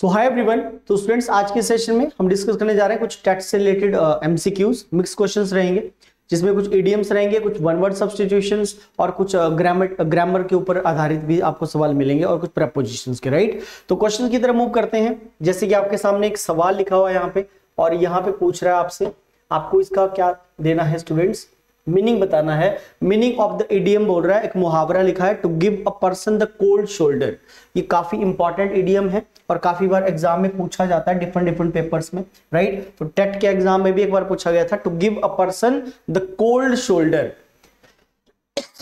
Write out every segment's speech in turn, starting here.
सो hi everyone. तो students, आज के सेशन में हम डिस्कस करने जा रहे हैं कुछ टेक्स्ट से रिलेटेड एमसीक्यूज, मिक्स क्वेश्चंस रहेंगे, जिसमें कुछ इडियम्स रहेंगे, कुछ वन वर्ड सब्स्टिट्यूशंस और कुछ ग्रामर के ऊपर आधारित भी आपको सवाल मिलेंगे और कुछ प्रेपोजिशंस के। राइट, तो क्वेश्चन की तरफ मूव करते हैं। जैसे कि आपके सामने एक सवाल लिखा हुआ है यहाँ पे, और यहाँ पे पूछ रहा है आपसे, आपको इसका क्या देना है स्टूडेंट्स, मीनिंग बताना है। मीनिंग ऑफ द इडियम बोल रहा है, एक मुहावरा लिखा है, to give a person the cold shoulder. ये काफी इंपॉर्टेंट इडियम है और काफी बार एग्जाम में पूछा जाता है डिफरेंट पेपर्स में। राइट, तो टेट के एग्जाम में भी एक बार पूछा गया था, to give a person the cold shoulder.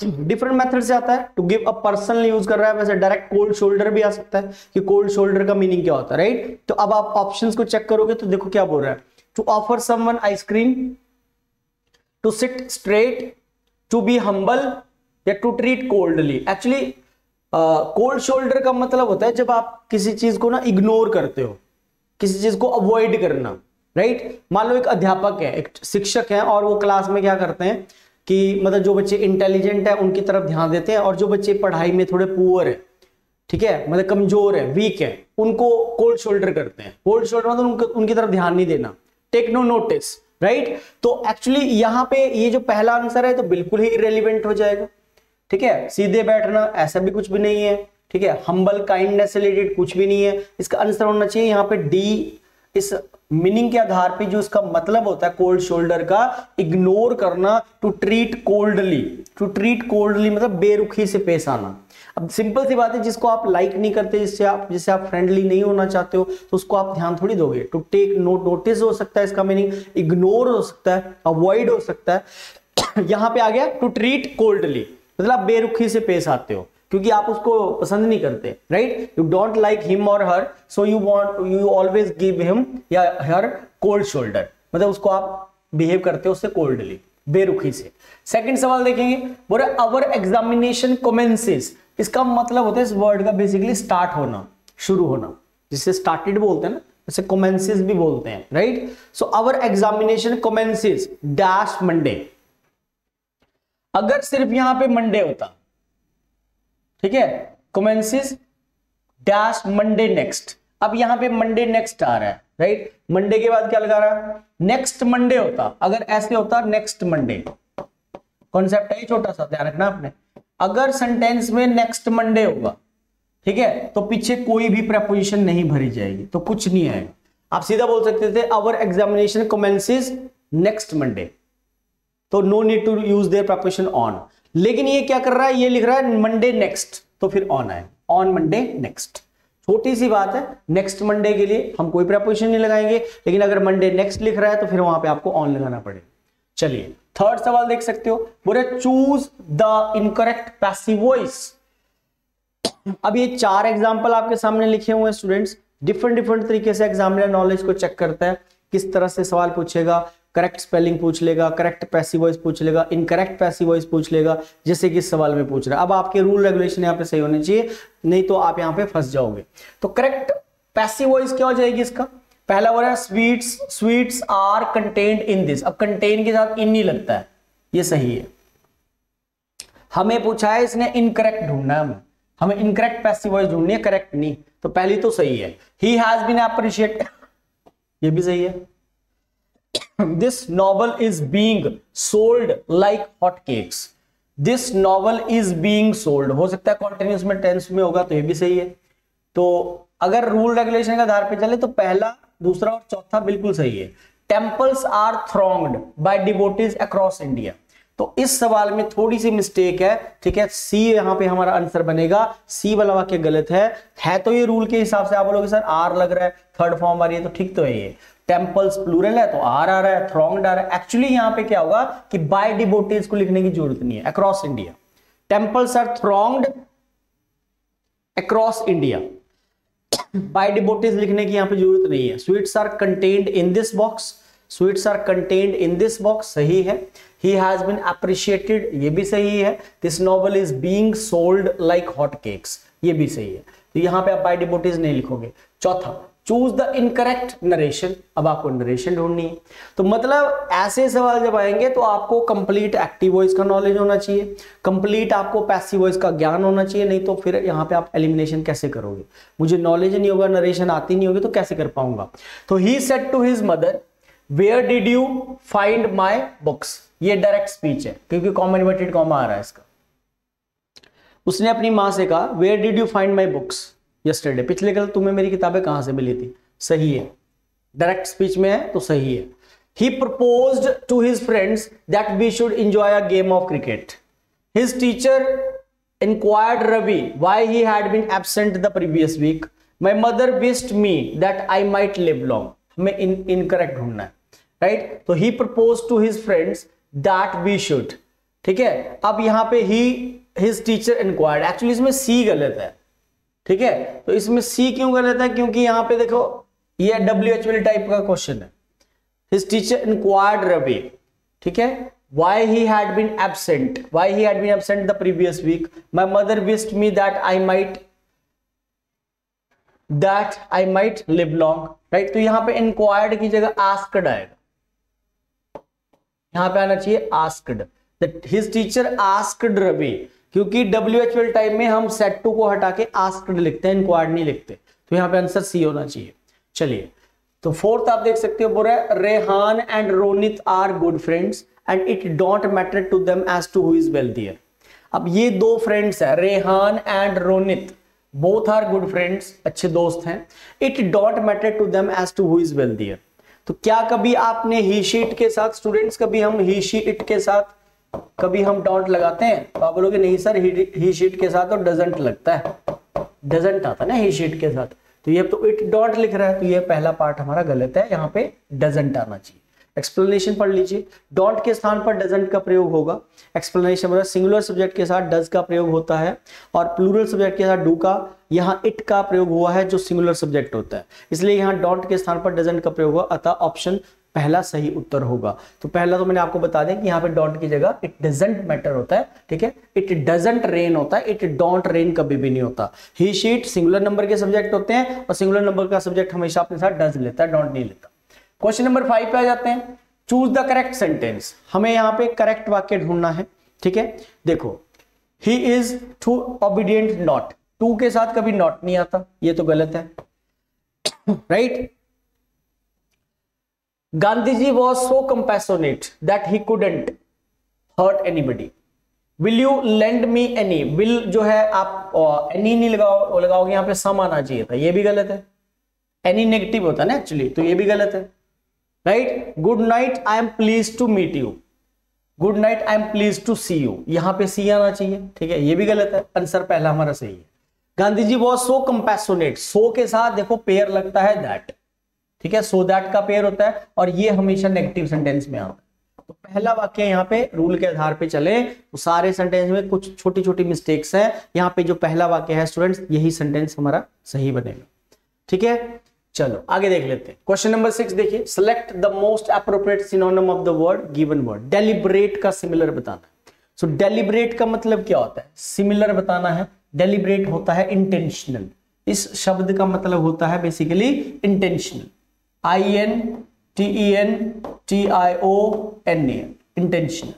Different method से आता है, to give a person use कर रहा है, वैसे डायरेक्ट कोल्ड शोल्डर भी आ सकता है कि कोल्ड शोल्डर का मीनिंग क्या होता है। राइट, तो अब आप ऑप्शंस को चेक करोगे तो देखो क्या बोल रहा है, to offer someone ice cream, to sit straight, to be humble या to treat coldly. Actually cold shoulder का मतलब होता है जब आप किसी चीज को ना इग्नोर करते हो, किसी चीज को अवॉइड करना। राइट, मान लो एक अध्यापक है, एक शिक्षक है, और वो क्लास में क्या करते हैं कि मतलब जो बच्चे इंटेलिजेंट है उनकी तरफ ध्यान देते हैं, और जो बच्चे पढ़ाई में थोड़े पुअर है, ठीक है, मतलब कमजोर है, वीक है, उनको कोल्ड शोल्डर करते हैं। कोल्ड शोल्डर मतलब उनकी तरफ ध्यान नहीं देना, टेक नो नोटिस। राइट, तो एक्चुअली यहां पे ये जो पहला आंसर है तो बिल्कुल ही इररिलेवेंट हो जाएगा। ठीक है, सीधे बैठना ऐसा भी कुछ भी नहीं है। ठीक है, हम्बल काइंडनेस से रिलेटेड कुछ भी नहीं है। इसका आंसर होना चाहिए यहाँ पे डी। इस मीनिंग के आधार पे जो इसका मतलब होता है कोल्ड शोल्डर का, इग्नोर करना, to treat coldly. To treat coldly मतलब बेरुखी से पेश आना। अब सिंपल सी बात है, जिसको आप लाइक नहीं करते, जिससे आप फ्रेंडली नहीं होना चाहते हो, तो उसको आप ध्यान थोड़ी दोगे। टू टेक नोटिस हो सकता है इसका मीनिंग, इग्नोर हो सकता है, अवॉइड हो सकता है। यहां पे आ गया टू ट्रीट कोल्डली, मतलब आप बेरुखी से पेश आते हो क्योंकि आप उसको पसंद नहीं करते। Right, you don't like him और her, so you always give him या हर कोल्ड शोल्डर, मतलब उसको आप बिहेव करते हो उससे कोल्डली, बेरुखी से। सेकंड सवाल देखेंगे, बोले अवर एग्जामिनेशन कमेंसेस। इसका मतलब होता है इस वर्ड का बेसिकली स्टार्ट होना, शुरू होना, जिसे स्टार्टेड बोलते हैं ना, जैसे कमेंसेस भी बोलते हैं। राइट, सो अवर एग्जामिनेशन कमेंसेस डैश मंडे। अगर सिर्फ यहां पे मंडे होता, ठीक है, कमेंसेस डैश मंडे नेक्स्ट। अब यहां पे मंडे नेक्स्ट आ रहा है। राइट, मंडे के बाद क्या लगा रहा है, नेक्स्ट मंडे होता। अगर ऐसे होता नेक्स्ट मंडे, कॉन्सेप्ट है छोटा सा, ध्यान रखना आपने। अगर सेंटेंस में नेक्स्ट मंडे होगा, ठीक है, तो पीछे कोई भी प्रेपोजिशन नहीं भरी जाएगी, तो कुछ नहीं आएगा। आप सीधा बोल सकते थे our examination commences next Monday, तो no need to use their preposition on. लेकिन ये क्या कर रहा है, ये लिख रहा है मंडे नेक्स्ट, तो फिर ऑन आए, ऑन मंडे नेक्स्ट। छोटी सी बात है, नेक्स्ट मंडे के लिए हम कोई प्रेपोजिशन नहीं लगाएंगे, लेकिन अगर मंडे नेक्स्ट लिख रहा है तो फिर वहां पे आपको ऑन लगाना पड़ेगा। चलिए थर्ड सवाल देख सकते हो, बोले choose the incorrect passive voice. अब ये 4 एग्जांपल आपके सामने लिखे हुए हैं स्टूडेंट्स, डिफरेंट तरीके से एग्जामिनर नॉलेज को चेक करता है, किस तरह से सवाल पूछेगा। करेक्ट स्पेलिंग पूछ लेगा, करेक्ट पैसिव वॉइस पूछ लेगा, इनकरेक्ट पैसिव वॉइस पूछ लेगा, जैसे कि इस सवाल में पूछ रहा है। अब आपके रूल रेगुलेशन यहाँ पे सही होने चाहिए, नहीं तो आप यहाँ पे फंस जाओगे। तो करेक्ट पैसिव वॉइस क्या हो जाएगी इसका, पहला वर्ड है sweets are contained in this. अब कंटेन के साथ इन नहीं लगता है, ये सही है। हमें पूछा है इसने इनकरेक्ट ढूंढना है, हमें इनकरेक्ट पैसिव वॉइस ढूंढनी है, करेक्ट नहीं, तो पहली तो सही है। ही हैज बीन अप्रिशिएटेड, ये भी सही है। This novel is being sold like hotcakes. This novel is being sold, हो सकता है कॉन्टिन्यूस में टेंस में होगा, तो ये भी सही है। तो अगर रूल रेगुलेशन के आधार पे चले तो पहला, दूसरा और चौथा बिल्कुल सही है। Temples are thronged by devotees across India, तो इस सवाल में थोड़ी सी मिस्टेक है। ठीक है, सी यहां पे हमारा आंसर बनेगा, सी वाला वाक्य गलत है तो ये रूल के हिसाब से आप बोलोगे सर आर लग रहा है, थर्ड फॉर्म आ रही है, तो ठीक तो है ये। टेम्पल्स प्लूरल है तो आर आ रहा है, थ्रॉन्ग्ड आ रहा है। एक्चुअली यहां पे क्या होगा कि बाय डिवोटीज को लिखने की जरूरत नहीं है, across India. Temples are thronged across India, by devotees लिखने की यहां पे जरूरत नहीं है। Sweets are contained in this box, sweets are contained in this box, सही है। ही हैज बीन अप्रिशिएटेड, ये भी सही है। This novel is being sold like hot cakes, ये भी सही है। तो यहां पे आप बाय डिवोटीज नहीं लिखोगे। चौथा, चूज द इनकरेक्ट नरेशन। अब आपको नरेशन ढूंढनी है, तो मतलब ऐसे सवाल जब आएंगे तो आपको कंप्लीट एक्टिव वॉइस का नॉलेज होना चाहिए, कंप्लीट आपको पैसिव वॉइस का ज्ञान होना चाहिए, नहीं तो फिर यहाँ पे आप एलिमिनेशन कैसे करोगे? मुझे नॉलेज नहीं होगा, नरेशन आती नहीं होगी, तो कैसे कर पाऊंगा? तो he said to his mother, where did you find my books. ये डायरेक्ट स्पीच है क्योंकि कॉमा इन्वर्टेड कॉमा आ रहा है इसका। उसने अपनी मां से कहा, where did you find my books yesterday, पिछले कल तुम्हें मेरी किताबें कहां से मिली थी। सही है, डायरेक्ट स्पीच में है तो सही है। He proposed to his friends that we should enjoy a game of cricket. His teacher inquired Ravi why he had been absent the previous week. My mother wished me that I might live long. हमें incorrect ढूंढना है, right? तो he proposed to his friends that we should, ठीक है। अब यहां पे he his teacher inquired, actually इसमें सी गलत है, ठीक है। तो इसमें सी क्यों गलत है? क्योंकि यहां पे देखो ये WH टाइप का क्वेश्चन है। हिज टीचर इंक्वायर्ड रवि, ठीक है, why he had been absent the previous week. My mother wished me that I might live long, right? तो यहां पे इंक्वायर्ड की जगह आस्क्ड आएगा, यहां पे आना चाहिए asked. that his teacher asked Ravi, क्योंकि WH टाइप में हम सेट टू को हटा के आस्क्ड लिखते हैं, इंक्वायर्ड नहीं लिखते, तो यहां पे आंसर सी होना चाहिए। चलिए, तो फोर्थ आप देख सकते हो, बोल रहा है Rehan and Ronit are good friends and it don't matter to them as to who is wealthier. अब ये दो फ्रेंड्स है, Rehan and Ronit, both are good friends, अच्छे दोस्त हैं। It don't matter to them as to who is wealthier. तो क्या कभी आपने ही शीट के साथ, स्टूडेंट्स कभी हम ही शीट के साथ कभी हम डॉट लगाते हैं? तो आप बोलोगे नहीं सर, ही शीट के साथ तो डजंट लगता है, डजंट आता ना ही शीट के साथ। तो ये तो इट डॉट लिख रहा है, तो ये पहला पार्ट हमारा गलत है, यहाँ पे डजंट आना चाहिए। एक्सप्लेनेशन पढ़ लीजिए, डॉट के स्थान पर डजंट का प्रयोग होगा। एक्सप्लेनेशन मतलब सिंगुलर सब्जेक्ट के साथ डज का प्रयोग होता है और प्लूरल सब्जेक्ट के साथ डू का, यहाँ इट का प्रयोग हुआ है जो सिंगुलर सब्जेक्ट होता है, इसलिए यहाँ डॉट के स्थान पर डजंट का प्रयोग हुआ, अतः ऑप्शन पहला सही उत्तर होगा। तो पहला तो मैंने आपको बता दें कि यहाँ पे डॉट की जगह इट डजंट मैटर होता है, ठीक है। इट डजंट रेन होता है, इट डोंट रेन कभी भी नहीं होता। ही शीट सिंगुलर नंबर के सब्जेक्ट होते हैं और सिंगुलर नंबर का सब्जेक्ट हमेशा अपने साथ डज लेता है, डोंट नहीं लेता। क्वेश्चन नंबर 5 पे आ जाते हैं, चूज द करेक्ट सेंटेंस। हमें यहाँ पे करेक्ट वाक्य ढूंढना है, ठीक है। देखो, he is too obedient not, too के साथ कभी नॉट नहीं आता, ये तो गलत है, right. Gandhiji was so compassionate that he couldn't hurt anybody. Will you lend me any? Will जो है आप any नहीं लगाओगे, यहाँ पे some आना चाहिए था, ये भी गलत है। any नेगेटिव होता है ना एक्चुअली, तो ये भी गलत है, right. Good night, I am pleased to meet you. Good night, I am pleased to see you. यहाँ पे see आना चाहिए, ठीक है, ये भी गलत है। आंसर पहला हमारा सही है। Gandhiji was so compassionate, so के साथ देखो पेयर लगता है that, ठीक है, सो दैट का पेयर होता है और ये हमेशा नेगेटिव सेंटेंस में आता है। तो पहला वाक्य यहाँ पे रूल के आधार पे चले तो सारे सेंटेंस में कुछ छोटी छोटी मिस्टेक्स हैं, यहाँ पे जो पहला वाक्य है स्टूडेंट्स, यही सेंटेंस हमारा सही बनेगा, ठीक है। चलो आगे देख लेते हैं। क्वेश्चन नंबर 6 देखिए, select the most appropriate synonym of the word given word. Deliberate का सिमिलर बताना है। सो डेलिब्रेट का मतलब क्या होता है? सिमिलर बताना है। डेलिब्रेट होता है इंटेंशनल, इस शब्द का मतलब होता है basically intentional, INTENTIONAL, intentional,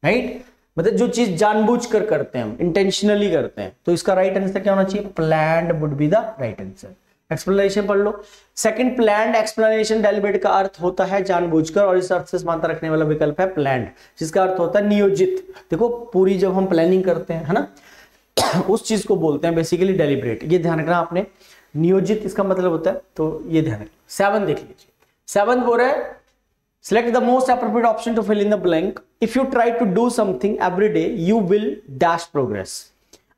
right. मतलब जो चीज जानबूझकर करते हैं हम, इंटेंशनली करते हैं, तो इसका राइट आंसर क्या होना चाहिए? Planned would be the right answer. Explanation पढ़ लो। सेकंड, प्लान्ड एक्सप्लेनेशन डेलिब्रेट का अर्थ होता है जानबूझकर, और इस अर्थ से समानता रखने वाला विकल्प है प्लान्ड, जिसका अर्थ होता है नियोजित। देखो पूरी जब हम प्लानिंग करते हैं, है ना, उस चीज को बोलते हैं बेसिकली डेलिब्रेट, ये ध्यान रखना आपने। नियोजित इसका मतलब होता है, तो ये ध्यान रखना। 7 देख लीजिए, 7 बोल रहा है select the most appropriate option to fill in the blank. If you try to do something every day, you will dash progress.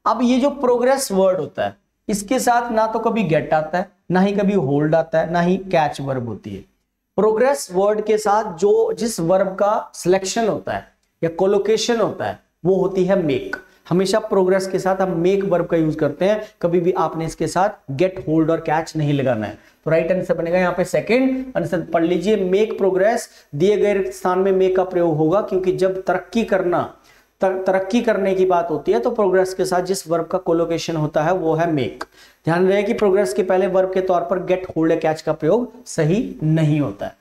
अब ये जो प्रोग्रेस वर्ड होता है, इसके साथ ना तो कभी गेट आता है, ना ही कभी होल्ड आता है, ना ही कैच वर्ब होती है। प्रोग्रेस वर्ड के साथ जो जिस वर्ब का सिलेक्शन होता है या कोलोकेशन होता है वो होती है मेक। हमेशा प्रोग्रेस के साथ हम मेक वर्ब का यूज करते हैं, कभी भी आपने इसके साथ गेट, होल्ड और कैच नहीं लगाना है। तो राइट आंसर बनेगा यहाँ पे सेकंड आंसर। पढ़ लीजिए, मेक प्रोग्रेस, दिए गए स्थान में मेक का प्रयोग होगा, क्योंकि जब तरक्की करना तरक्की करने की बात होती है तो प्रोग्रेस के साथ जिस वर्ब का कोलोकेशन होता है वो है मेक। ध्यान रहे कि प्रोग्रेस के पहले वर्ब के तौर पर गेट, होल्ड, कैच का प्रयोग सही नहीं होता है।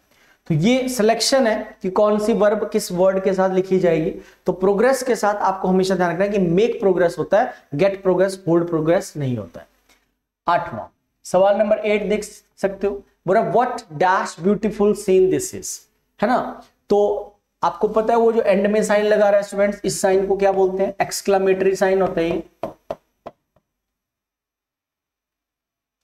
तो ये सिलेक्शन है कि कौन सी वर्ब किस वर्ड के साथ लिखी जाएगी। तो प्रोग्रेस के साथ आपको हमेशा ध्यान रखना है कि मेक प्रोग्रेस होता है, गेट प्रोग्रेस, होल्ड प्रोग्रेस नहीं होता है। 8वां सवाल नंबर 8 देख सकते हो, बोला what dash beautiful seen this is, है ना। तो आपको पता है वो जो एंड में साइन लगा रहा है स्टूडेंट्स, इस साइन को क्या बोलते हैं, एक्सक्लेमेटरी साइन होता है।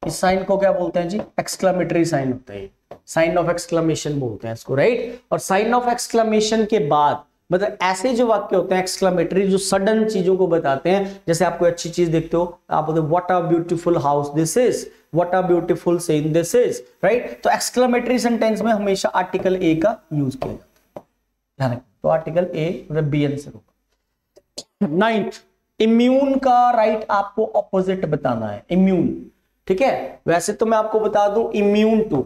इस साइन को क्या बोलते हैं जी, एक्सक्लेमेटरी साइन होता है, साइन ऑफ एक्सक्लेमेशन बोलते हैं इसको, राइट। और साइन ऑफ एक्सक्लेमेशन के बाद मतलब ऐसे जो वाक्य होते हैं एक्सक्लेमेटरी, जो सडन चीजों को बताते हैं, जैसे आप कोई अच्छी चीज देखते हो, आप बोलते हो what a beautiful house this is, what a beautiful seen this is, right. तो एक्सक्लेमेटरी सेंटेंस में हमेशा आर्टिकल ए का यूज किया जाता है, ध्यान रखना। तो आर्टिकल ए मतलब बी आंसर होगा। 9th, इम्यून का राइट आपको ऑपोजिट बताना है, इम्यून, ठीक है। वैसे तो मैं आपको बता दूं इम्यून टू,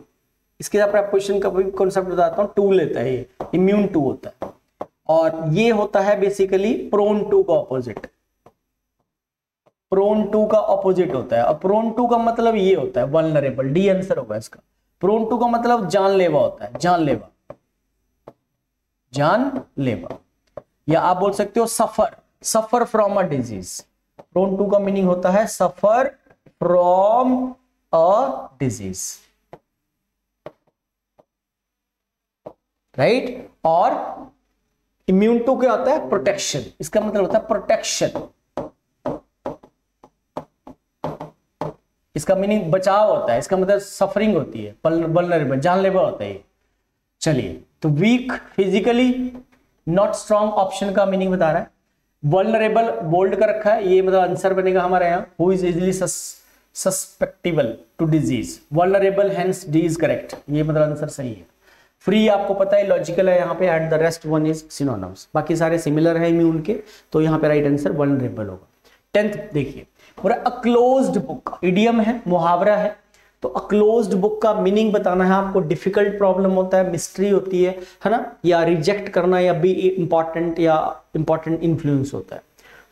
इसके साथ प्रेपोजिशन का भी कॉन्सेप्ट बताता हूं, टू लेता है ये, इम्यून टू होता है, और ये होता है बेसिकली प्रोन टू का ऑपोजिट, प्रोन टू का ऑपोजिट होता है। और प्रोन टू का मतलब ये होता है वल्नरेबल, डी आंसर होगा इसका। प्रोन टू का मतलब जानलेवा होता है, जानलेवा, जानलेवा, या आप बोल सकते हो suffer, suffer from a disease. Prone to का मीनिंग होता है suffer from a disease, right. और इम्यून टू क्या होता है, प्रोटेक्शन, इसका मतलब होता है प्रोटेक्शन, इसका मीनिंग बचाव होता है, इसका मतलब सफरिंग होती है, वल्नरेबल, जानलेवा होता है। चलिए, तो weak, physically not strong option का मीनिंग बता रहा है। वल्नरेबल बोल्ड कर रखा है, ये मतलब आंसर बनेगा हमारे यहाँ, who is easily susceptible to disease, vulnerable hence D is correct, ये मतलब आंसर सही है। फ्री आपको पता है लॉजिकल है यहाँ पे, at the rest one is synonyms, बाकी सारे सिमिलर है इम्यून के, तो यहाँ पे राइट आंसर वल्नरेबल होगा। 10th देखिए, पूरा अ क्लोज्ड बुक, इडियम है, मुहावरा है। तो अ क्लोज्ड बुक का मीनिंग बताना है आपको, डिफिकल्ट प्रॉब्लम होता है, मिस्ट्री होती है ना, या रिजेक्ट करना, या बी इंपॉर्टेंट, या इंपॉर्टेंट इन्फ्लुएंस होता है।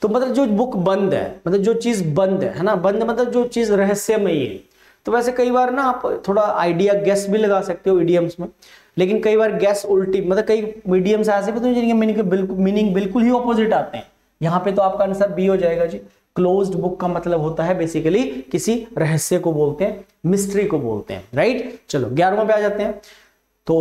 तो मतलब जो बुक बंद है, मतलब जो चीज बंद है ना, बंद मतलब जो चीज रहस्यमयी है। तो वैसे कई बार ना आप थोड़ा आइडिया गेस भी लगा सकते हो इडियम्स में, लेकिन कई बार गेस उल्टी, मतलब कई मीडियम्स ऐसे भी तो जिनके मीनिंग बिल्कुल ही ऑपोजिट आते हैं। यहाँ पे तो आपका आंसर बी हो जाएगा जी। क्लोज्ड बुक का मतलब होता है बेसिकली किसी रहस्य को बोलते हैं, मिस्ट्री को बोलते हैं, राइट। चलो 11वां पे आ जाते हैं। तो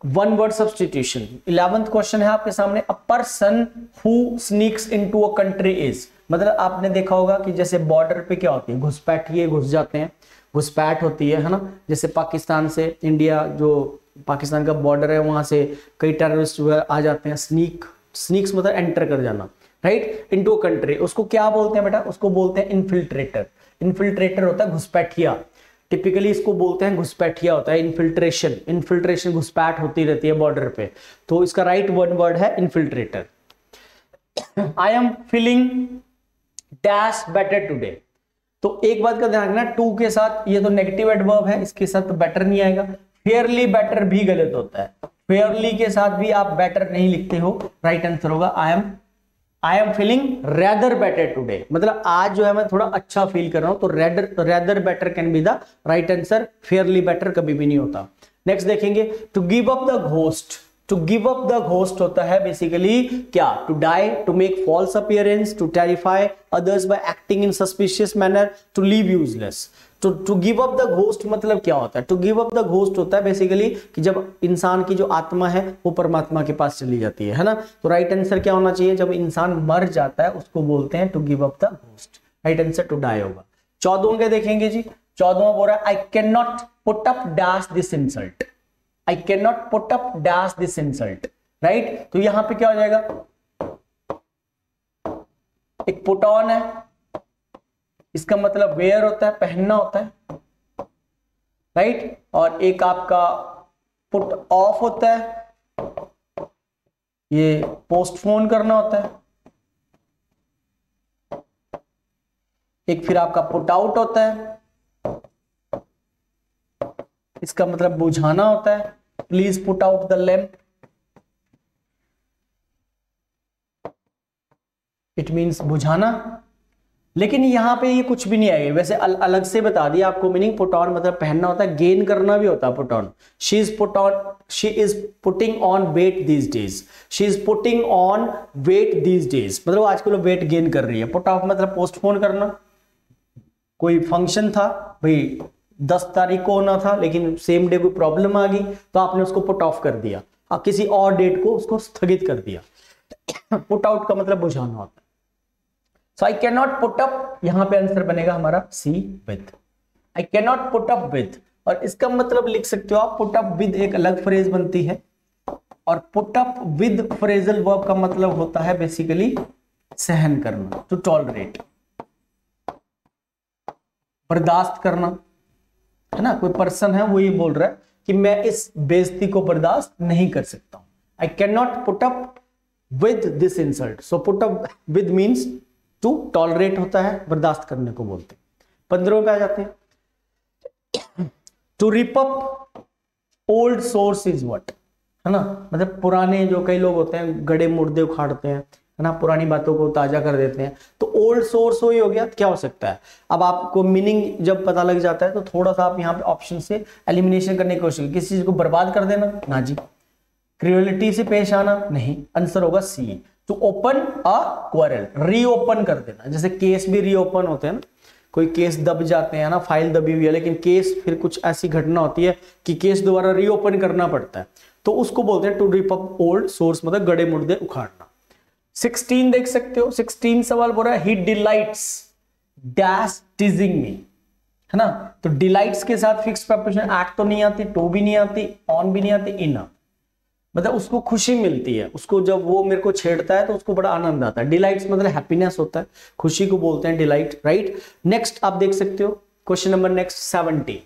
one word substitution, 11th question है आपके सामने, a person who sneaks into a country is, मतलब आपने देखा होगा कि जैसे बॉर्डर पे क्या होती है, घुसपैठिए घुस जाते हैं, घुसपैठ होती है ना। जैसे पाकिस्तान से इंडिया, जो पाकिस्तान का बॉर्डर है, वहां से कई टेररिस्ट आ जाते हैं, स्नीक्स मतलब एंटर कर जाना, राइट, इनटू कंट्री। उसको क्या बोलते हैं बेटा, उसको बोलते हैं इन्फिल्ट्रेटर। इन्फिल्ट्रेटर होता है घुसपैठिया, टिपिकली इसको बोलते हैं घुसपैठिया होता है, इन्फिल्ट्रेशन, इन्फिल्ट्रेशन घुसपैठ होती रहती है बॉर्डर पे, तो इसका राइट वन वर्ड है infiltrator. I am feeling dash better today, तो एक बात का ध्यान रखना, टू के साथ ये तो नेगेटिव एडवर्ब है, इसके साथ तो बेटर नहीं आएगा। फेयरली बेटर भी गलत होता है, फेयरली के साथ भी आप बेटर नहीं लिखते हो, राइट आंसर होगा I am feeling rather better today, मतलब आज जो है मैं थोड़ा अच्छा फील कर रहा हूं, तो rather better can be the right answer, fairly better कभी भी नहीं होता। नेक्स्ट देखेंगे, to give up the ghost, to give up the ghost होता है बेसिकली क्या, to die, to make false appearance, to terrify others by acting in suspicious manner, to leave useless. To give up the ghost मतलब क्या होता है, to give up the ghost होता है basically कि जब इंसान की जो आत्मा है वो परमात्मा के पास चली जाती है ना। तो राइट आंसर क्या होना चाहिए, जब इंसान मर जाता है उसको बोलते हैं to give up the ghost, right answer to die होगा। 14वां के देखेंगे जी, 14वां बोल रहा है I can not put up dash this insult, I can not put up dash this insult, right. तो यहां पे क्या हो जाएगा, एक पुट ऑन है, इसका मतलब वेयर होता है, पहनना होता है, राइट। और एक आपका पुट ऑफ होता है, ये पोस्टपोन करना होता है। एक फिर आपका पुट आउट होता है, इसका मतलब बुझाना होता है, please put out the lamp. It means बुझाना। लेकिन यहाँ पे ये कुछ भी नहीं आएगा, वैसे अलग से बता दिया आपको मीनिंग। पुट ऑन मतलब पहनना होता है, गेन करना भी होता है put on. She is putting on weight these days, she is putting on weight these days मतलब आजकल वेट गेन कर रही है। पुट ऑफ मतलब पोस्टपोन करना, कोई फंक्शन था भाई 10 तारीख को होना था लेकिन सेम डे कोई प्रॉब्लम आ गई तो आपने उसको पुट ऑफ कर दिया, आप किसी और डेट को उसको स्थगित कर दिया। पुट आउट का मतलब बुझाना होता है। So I can not put up, यहां पे आंसर बनेगा हमारा C with. I can not put up with, और इसका मतलब लिख सकते हो आप पुट अप विद एक अलग फ्रेज बनती है, और put up with phrasal verb का मतलब होता है बेसिकली सहन करना, टू टॉलरेट, बर्दाश्त करना, है ना। कोई पर्सन है वो ये बोल रहा है कि मैं इस बेइज्जती को बर्दाश्त नहीं कर सकता हूं। I can not put up with this insult. So put up with means to tolerate होता है, बर्दाश्त करने को बोलते हैं। 15 पे आ जाते हैं। To rip up old sores is what, है ना, मतलब पुराने जो कई लोग होते हैं गड़े मुर्दे उखाड़ते हैं, है ना, पुरानी बातों को ताजा कर देते हैं, तो ओल्ड सोर्स वही हो गया। क्या हो सकता है, अब आपको मीनिंग जब पता लग जाता है तो थोड़ा सा आप यहाँ पे ऑप्शन से एलिमिनेशन करने की कोशिश, किसी चीज को बर्बाद कर देना ना जी, क्रियोलिटी से पेश आना नहीं, आंसर होगा C. To open a quarrel, reopen कर देना, जैसे केस भी रीओपन होते हैं ना, कोई केस दब जाते हैं ना, फाइल दबी हुई है लेकिन केस फिर कुछ ऐसी घटना होती है कि केस दोबारा रीओपन करना पड़ता है, तो उसको बोलते हैं to rip up old sores, मतलब गड़े मुर्दे उखाड़ना। 16 देख सकते हो, 16 सवाल बोल रहा है ही डिलाइट्स डैश टीजिंग मी, है ना, तो डिलाइट्स के साथ फिक्स प्रीपोजिशन एट तो नहीं आती, टू भी नहीं आती, ऑन भी नहीं आती, इन आती, मतलब उसको खुशी मिलती है, उसको जब वो मेरे को छेड़ता है तो उसको बड़ा आनंद आता है। डिलाइट्स मतलब हैप्पीनेस होता है, खुशी को बोलते हैं डिलाइट, राइट। नेक्स्ट आप देख सकते हो क्वेश्चन नंबर नेक्स्ट 70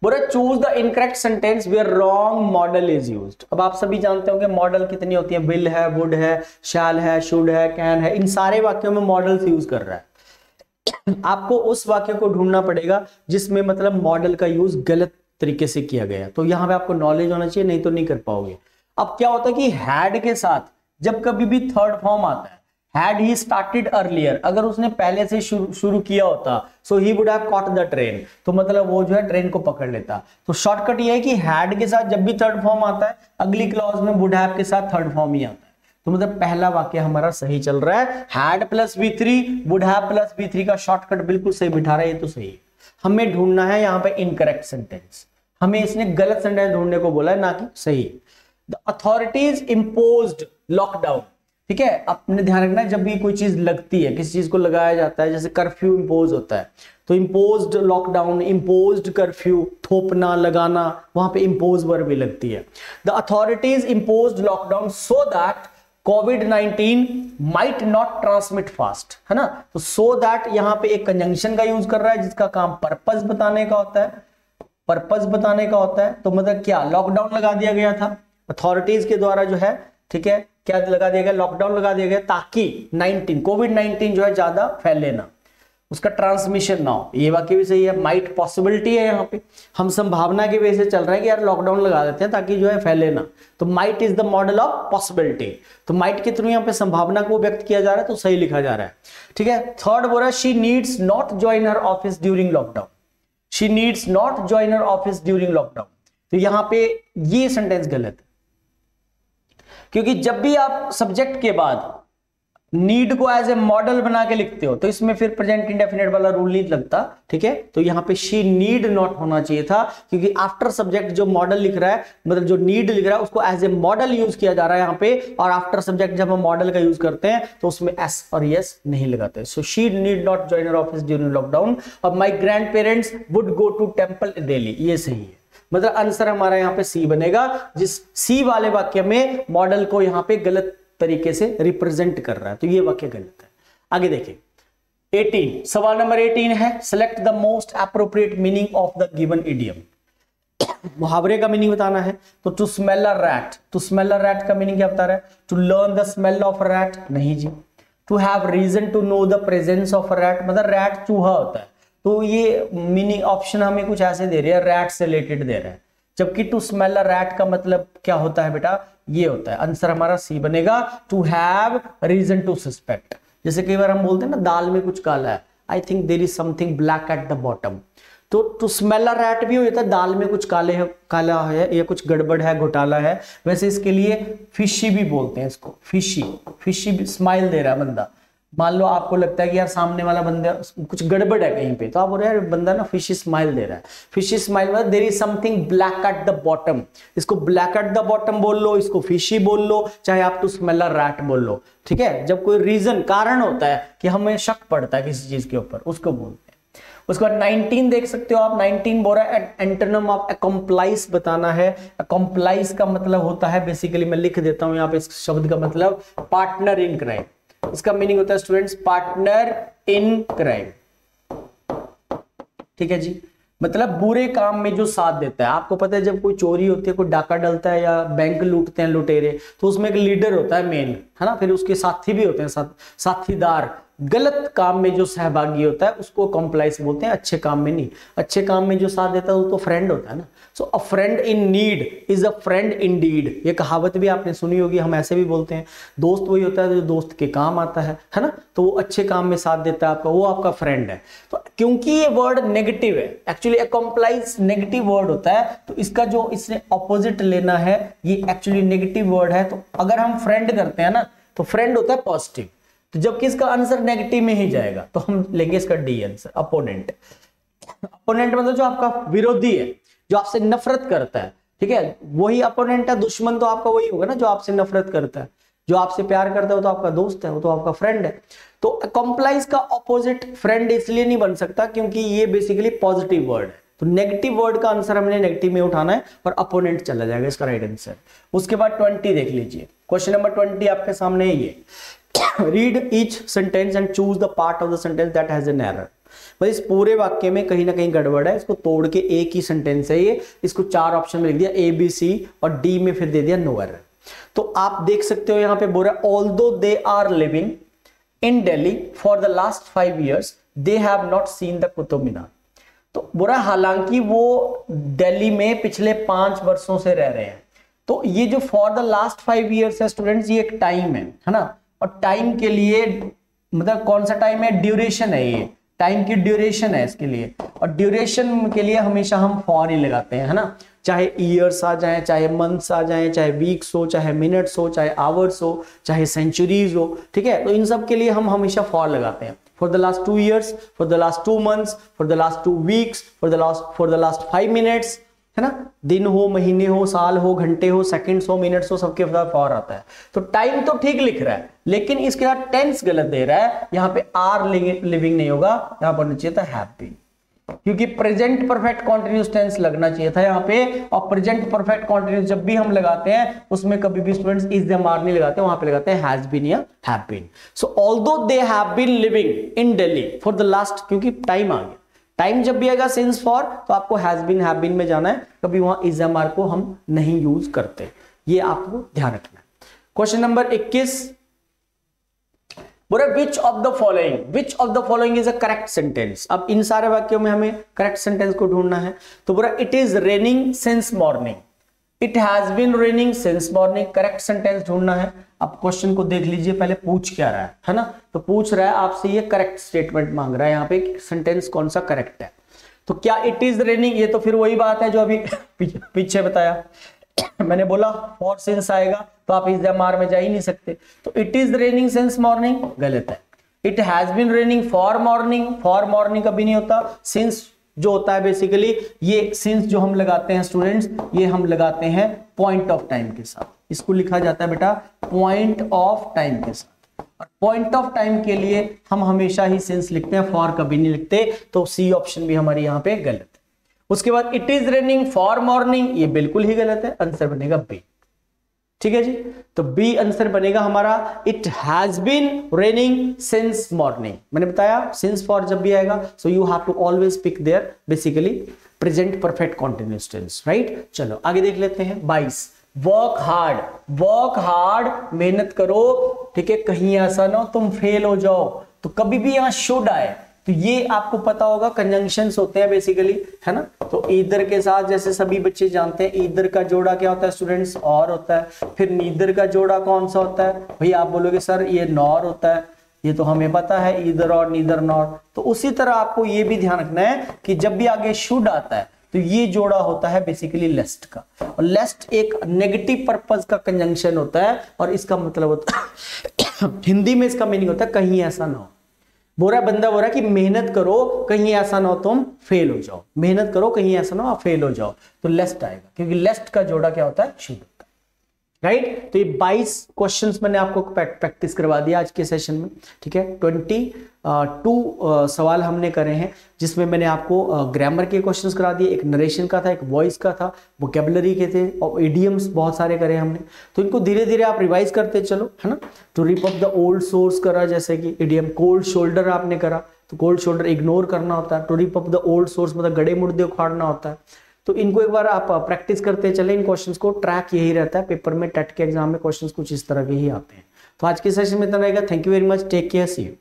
बोला choose the incorrect sentence where wrong modal is used. अब आप सभी जानते होंगे मॉडल कितनी होती है, विल है, वुड है, शैल है, शुड है, कैन है, इन सारे वाक्यों में मॉडल्स यूज कर रहा है। आपको उस वाक्य को ढूंढना पड़ेगा जिसमें मतलब मॉडल का यूज गलत तरीके से किया गया, तो यहां पे आपको नॉलेज होना चाहिए, नहीं तो नहीं कर पाओगे। अब क्या होता है कि हैड के साथ जब कभी भी थर्ड फॉर्म आता है, हैड ही स्टार्टेड अर्लियर, अगर उसने पहले से शुरू किया होता, so he would have caught the train, तो मतलब वो जो है ट्रेन को पकड़ लेता। तो शॉर्टकट ये है कि हैड के साथ जब भी थर्ड फॉर्म आता है अगली क्लॉज में वुड हैव के साथ थर्ड फॉर्म ही आता है, तो मतलब पहला वाक्य हमारा सही चल रहा है। Had plus V3 would have plus V3 का शॉर्टकट बिल्कुल सही बिठा रहा है, ये तो सही है। हमें ढूंढना है यहाँ पे इनकरेक्ट सेंटेंस, हमें इसने गलत सेंटेंस ढूंढने को बोला है ना कि सही। द अथॉरिटीज इम्पोज्ड लॉकडाउन, ठीक है, आपने ध्यान रखना है जब भी कोई चीज लगती है, किसी चीज को लगाया जाता है, जैसे कर्फ्यू इम्पोज होता है तो इम्पोज्ड लॉकडाउन, इम्पोज्ड कर्फ्यू, थोपना, लगाना, वहां पे इम्पोज वर्ब भी लगती है। The authorities imposed lockdown so that covid might not transmit fast, है ना, तो सो दैट यहां पे एक कंजंक्शन का यूज कर रहा है जिसका काम पर्पस बताने का होता है, पर्पस बताने का होता है। तो मतलब क्या लॉकडाउन लगा दिया गया था अथॉरिटीज के द्वारा जो है, ठीक है, क्या लगा दिया गया, लॉकडाउन लगा दिया गया ताकि कोविड-19 जो है ज्यादा फैले ना, उसका ट्रांसमिशन ना हो। ये वाक्य भी सही है, माइट पॉसिबिलिटी है, यहाँ पे हम संभावना के वजह से चल रहे हैं कि यार लॉकडाउन लगा देते हैं ताकि जो है फैले ना, तो might is the model of possibility, तो माइट के थ्रू यहाँ पे संभावना को व्यक्त किया जा रहा है, तो सही लिखा जा रहा है, ठीक है। थर्ड बोल रहा है she needs not join her office during lockdown, she needs not join her office during lockdown, तो यहाँ पे ये सेंटेंस गलत है, क्योंकि जब भी आप सब्जेक्ट के बाद नीड को एज ए मॉडल बना के लिखते हो तो इसमें फिर प्रेजेंट इंडेफिनिट वाला रूल नहीं लगता, ठीक है। तो यहाँ पे शी नीड नॉट होना चाहिए था, क्योंकि आफ्टर सब्जेक्ट जो मॉडल लिख रहा है, मतलब जो नीड लिख रहा है उसको एज ए मॉडल यूज किया जा रहा है यहाँ पे, और आफ्टर सब्जेक्ट जब हम मॉडल का यूज करते हैं तो उसमें एस और यस नहीं लगाते। So she need not join her office during lockdown, और my grandparents would go to temple daily, ये सही है, मतलब आंसर हमारा यहाँ पे सी बनेगा, जिस सी वाले वाक्य में मॉडल को यहाँ पे गलत तरीके से रिप्रेजेंट कर रहा है, तो ये वाक्य गलत है। आगे देखिए 18, सवाल नंबर 18 है select the most appropriate meaning of the given idiom. मुहावरे का मीनिंग बताना है, तो to smell a rat, to smell a rat का मीनिंग क्या बता रहा है, to learn the smell of a rat, नहीं जी। To have reason to know the presence of a rat, मतलब रैट चूहा होता है, तो ये मीनिंग ऑप्शन हमें कुछ ऐसे दे रही है, रैट से रिलेटेड दे रहा है। जबकि टू स्मेल अ रैट का मतलब क्या होता है बेटा, ये होता है। आंसर हमारा सी बनेगा, to have reason to suspect. जैसे कई बार हम बोलते हैं ना दाल में कुछ काला है, I think there is something black at the bottom, तो टू स्मेल अ रैट भी हो जाता है दाल में कुछ काला है या कुछ गड़बड़ है, घोटाला है। वैसे इसके लिए फिशी भी बोलते हैं इसको, फिशी भी स्माइल दे रहा है बंदा। मान लो आपको लगता है कि यार सामने वाला बंदा कुछ गड़बड़ है कहीं पे, तो आप बोल रहे हैं यार बंदा ना फिशी स्माइल दे रहा है। फिशी स्माइल मतलब there is something black at the bottom. इसको ब्लैक एट द बॉटम बोल लो, इसको फिशी बोल लो, चाहे आप टू स्मेल अ रैट बोल लो, ठीक है। जब कोई रीजन कारण होता है कि हमें शक पड़ता है किसी चीज के ऊपर, उसको बोलते हैं। उसके बाद 19 देख सकते हो आप, 19 बोल रहा है एंटोनिम ऑफ अकम्प्लाइज बताना है। अकम्प्लाइज का मतलब होता है बेसिकली, मैं लिख देता हूं यहाँ पे इस शब्द का मतलब, पार्टनर इन क्राइम। इसका मीनिंग होता है स्टूडेंट्स पार्टनर इन क्राइम, ठीक है जी। मतलब बुरे काम में जो साथ देता है। आपको पता है जब कोई चोरी होती है, कोई डाका डलता है या बैंक लूटते हैं लुटेरे, तो उसमें एक लीडर होता है मेन, है ना, फिर उसके साथी भी होते हैं, साथीदार। गलत काम में जो सहभागी होता है उसको कॉम्प्लाइस बोलते हैं, अच्छे काम में नहीं। अच्छे काम में जो साथ देता है वो तो फ्रेंड होता है ना। So a friend in need is a friend in deed, ये कहावत भी आपने सुनी होगी, हम ऐसे भी बोलते हैं। दोस्त वही होता है जो दोस्त के काम आता है ना, तो वो अच्छे काम में साथ देता है आपका, वो आपका फ्रेंड है। तो क्योंकि ये वर्ड नेगेटिव है, एक्चुअली अकम्प्लाइज नेगेटिव वर्ड होता है, तो इसका जो इसने ऑपोजिट लेना है, ये एक्चुअली नेगेटिव वर्ड है। तो अगर हम फ्रेंड करते हैं ना, तो फ्रेंड होता है पॉजिटिव, तो जबकि इसका आंसर नेगेटिव में ही जाएगा, तो हम लेंगे इसका डी आंसर, अपोनेंट। अपोनेंट मतलब जो आपका विरोधी है, जो आपसे नफरत करता है, ठीक है, वही अपोनेंट है। दुश्मन तो आपका वही होगा ना जो आपसे नफरत करता है। जो आपसे प्यार करता है वो तो आपका दोस्त है, वो तो आपका फ्रेंड है। तो अकम्प्लाइज का ऑपोजिट फ्रेंड इसलिए नहीं बन सकता क्योंकि ये बेसिकली पॉजिटिव वर्ड है। तो नेगेटिव वर्ड का आंसर हमने नेगेटिव में उठाना है और अपोनेंट चला जाएगा इसका राइट आंसर। उसके बाद 20 देख लीजिए, क्वेश्चन नंबर 20 आपके सामने है ये। Read each sentence and choose the part of the sentence that has an error. भाई इस पूरे वाक्य में कहीं ना कहीं गड़बड़ है, इसको तोड़ के एक ही सेंटेंस है ये, इसको 4 ऑप्शन में लिख दिया, ए बी सी, और डी में फिर दे दिया नो एरर। तो आप देख सकते हो यहां पे बोल रहा है although they are living in Delhi for the last 5 years they have not seen the Qutub Minar. तो बोल रहा है हालांकि वो दिल्ली में पिछले 5 वर्षों से रह रहे हैं। तो ये जो फॉर द लास्ट 5 years है स्टूडेंट्स, ये एक टाइम है ना, और टाइम के लिए मतलब कौन सा टाइम है, ड्यूरेशन है, ये टाइम की ड्यूरेशन है इसके लिए। और ड्यूरेशन के लिए हमेशा हम फॉर ही लगाते हैं, है ना, चाहे ईयर्स आ जाए, चाहे मंथ्स आ जाए, चाहे वीक्स हो, चाहे मिनट्स हो, चाहे आवर्स हो, चाहे सेंचुरीज हो, ठीक है। तो इन सब के लिए हम हमेशा फॉर लगाते हैं। For the last 2 years, for the last 2 months, for the last 2 weeks, for the last 5 minutes, है ना, दिन हो, महीने हो, साल हो, घंटे हो, सेकंड्स हो, मिनट्स हो, सबके साथ फॉर आता है। तो टाइम तो ठीक लिख रहा है, लेकिन इसके साथ टेंस गलत दे रहा है। यहाँ पे आर लिविंग नहीं होगा, यहाँ पर चाहिए था हैव बीन, क्योंकि प्रेजेंट परफेक्ट कॉन्टिन्यूस टेंस लगना चाहिए था यहाँ पे। और प्रेजेंट परफेक्ट कॉन्टिन्यूस जब भी हम लगाते हैं उसमें कभी भी स्टूडेंट्स इज द आर नहीं लगाते, वहां पे लगाते हैं हैज बीन या have been. So although they have been living in Delhi for the last, क्योंकि टाइम आ गया, टाइम जब भी आएगा सिंस फॉर, तो आपको हैज बीन हैव बीन में जाना है, कभी वहां इज एम आर को हम नहीं यूज करते, ये आपको ध्यान रखना है। क्वेश्चन नंबर 21, बोला which of the following is a correct sentence. अब इन सारे वाक्यों में हमें करेक्ट सेंटेंस को ढूंढना है। तो बोला it is raining since morning, it has been raining since morning, correct sentence ढूंढना है। अब क्वेश्चन को देख लीजिए पहले पूछ क्या रहा है ना, तो पूछ रहा है आपसे ये करेक्ट स्टेटमेंट मांग रहा है यहाँ पे, सेंटेंस कौन सा करेक्ट है। तो क्या इट इज रेनिंग, ये तो फिर वही बात है जो अभी पीछे बताया मैंने बोला फॉर सिंस आएगा तो आप इज एम आर में जा ही नहीं सकते। तो it is raining since morning गलत है। It has been raining for morning कभी नहीं होता। सिंस जो होता है बेसिकली, ये सिंस जो हम लगाते हैं स्टूडेंट्स, ये हम लगाते हैं पॉइंट ऑफ टाइम के साथ, इसको लिखा जाता है बेटा पॉइंट ऑफ टाइम के साथ। और पॉइंट ऑफ टाइम के लिए हम हमेशा ही सिंस लिखते हैं, फॉर कभी नहीं लिखते। तो सी ऑप्शन भी हमारी यहाँ पे गलत है। उसके बाद it is raining for morning, ये बिल्कुल ही गलत है, आंसर बनेगा बी। ठीक है जी, तो बी आंसर बनेगा हमारा। It has been raining since morning, मैंने बताया सिंस फॉर जब भी आएगा, so you have to always pick their basically present perfect continuous tense, right. चलो आगे देख लेते हैं 22, वर्क हार्ड, मेहनत करो, ठीक है, कहीं ऐसा ना तुम फेल हो जाओ। तो कभी भी यहां शुड आए तो ये आपको पता होगा कंजंक्शंस होते हैं बेसिकली, है ना। तो ईदर के साथ जैसे सभी बच्चे जानते हैं ईदर का जोड़ा क्या होता है स्टूडेंट्स, और होता है। फिर नीदर का जोड़ा कौन सा होता है भाई, आप बोलोगे सर ये नॉर होता है, ये तो हमें पता है ईदर और नीदर नॉर। तो उसी तरह आपको ये भी ध्यान रखना है कि जब भी आगे शुड आता है तो ये जोड़ा होता है बेसिकली लेस्ट का, और लेस्ट एक नेगेटिव पर्पस का कंजंक्शन होता है, और इसका मतलब होता है हिंदी में इसका मीनिंग होता है कहीं ऐसा ना हो। बंदा बोल रहा है कि मेहनत करो कहीं ऐसा ना हो तुम फेल हो जाओ, मेहनत करो कहीं ऐसा ना हो आप फेल हो जाओ, तो लेस्ट आएगा, क्योंकि लेस्ट का जोड़ा क्या होता है, शुड होता है, राइट। तो ये 22 क्वेश्चंस मैंने आपको प्रैक्टिस करवा दिया आज के सेशन में, ठीक है। 22 सवाल हमने करे हैं, जिसमें मैंने आपको ग्रामर के क्वेश्चंस करा दिए, एक नरेशन का था, एक वॉइस का था, वोकेबलरी के थे, और इडियम्स बहुत सारे करे हमने। तो इनको धीरे धीरे आप रिवाइज करते चलो, है ना। To rip up the old sores करा, जैसे कि इडियम कोल्ड शोल्डर आपने करा, तो कोल्ड शोल्डर इग्नोर करना होता है। To rip up the old sores मतलब गड़े मुर्दे उखाड़ना होता है। तो इनको एक बार आप प्रैक्टिस करते चले, इन क्वेश्चंस को, ट्रैक यही रहता है पेपर में, टेट के एग्जाम में क्वेश्चंस कुछ इस तरह के ही आते हैं। तो आज के सेशन में इतना रहेगा। Thank you very much, take care, see you.